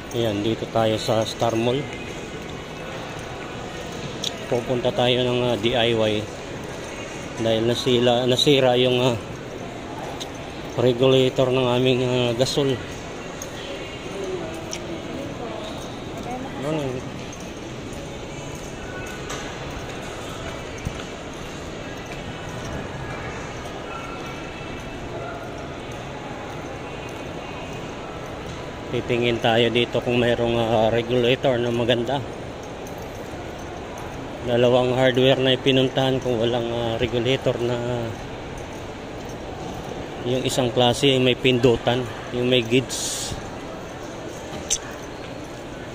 Ayan, dito tayo sa Star Mall. Pupunta tayo ng DIY dahil nasira yung regulator ng aming gasol. Titingin tayo dito kung mayroong regulator na maganda. Dalawang hardware na ipinuntahan kung walang regulator na yung isang klase may pindutan, yung may gauge.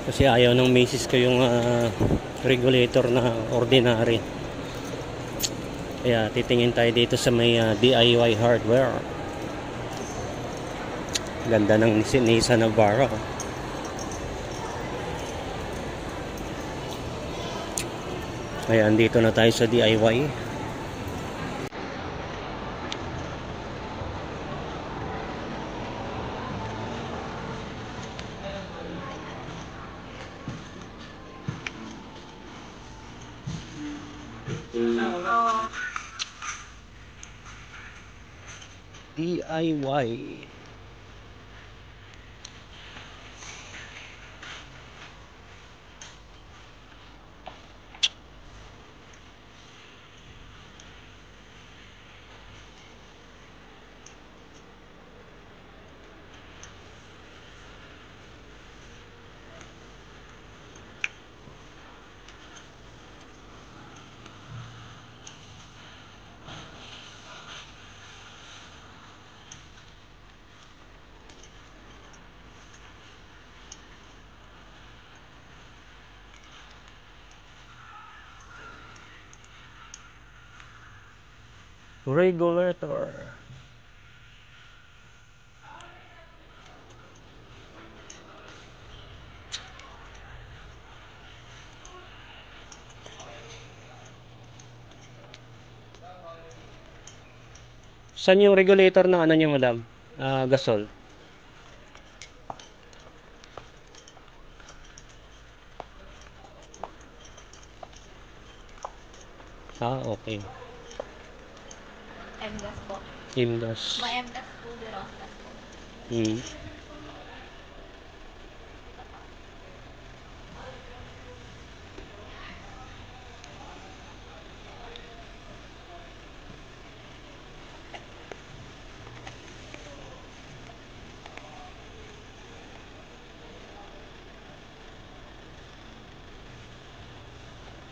Kasi ayaw ng misis ko yung regulator na ordinary. Kaya titingin tayo dito sa may DIY hardware. Ganda ng Nissan Navara. Ayan, dito na tayo sa DIY. DIY. Regulator. Saan yung regulator ng ano niyo, madam? Gasol. Okay. MDAS po. MDAS. May MDAS po, Derostas po.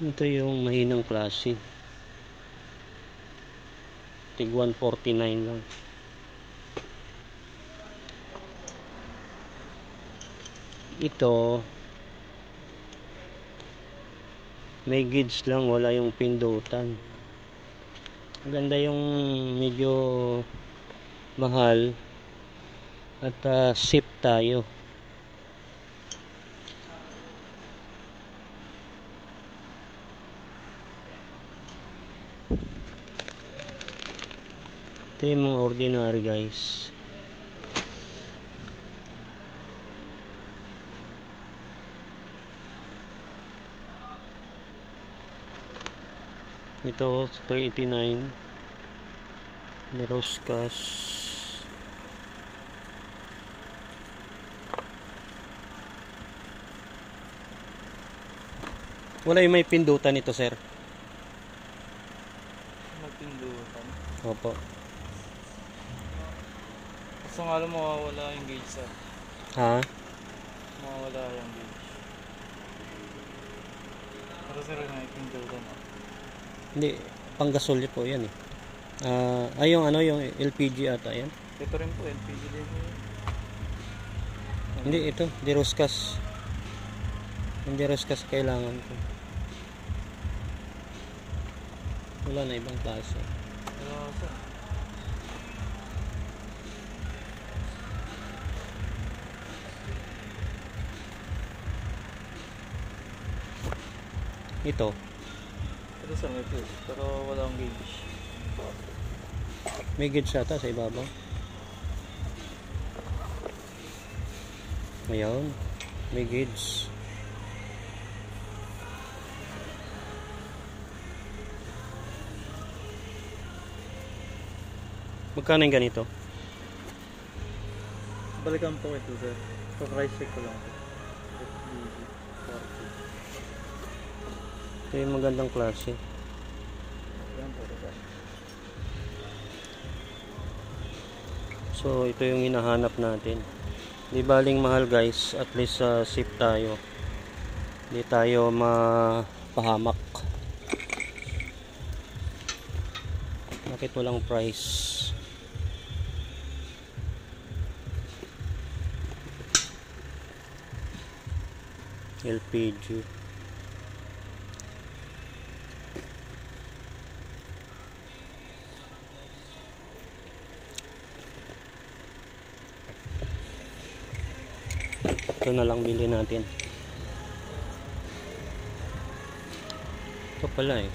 Ito yung mahinang klase. Tig 149 lang. Ito may gauge lang, wala yung pindutan. Maganda yung medyo mahal at safe tayo. Ito yung mga ordinary, guys. Ito 389 Derostas. Wala yung may pindutan ito, sir. May pindutan? Opo. Gusto nga lang mawawala yung gauge, sir. Ha? Mawawala yung gauge. Pero sir, may pindutan. Hindi, panggasol po yan eh. Yung ano, yung LPG ata yan. Ito rin po, LPG din. Hindi, ito, Derostas. Yung Derostas kailangan ko. Wala na ibang klase. Pero sir, Ito. ito sir, may fuse. Pero wala akong gauge. May gauge ata sa ibabaw. Ayan. May gauge. Magkano yung ganito? Balikan po ito, sir. Pa-price check ko lang po. Ito yung magandang klase. Yan po, sir. So ito yung hinahanap natin. Di baling mahal guys, at least safe tayo. Hindi tayo mapahamak. Bakit walang price? LPG. Ito na lang bilhin natin. Ito pala eh.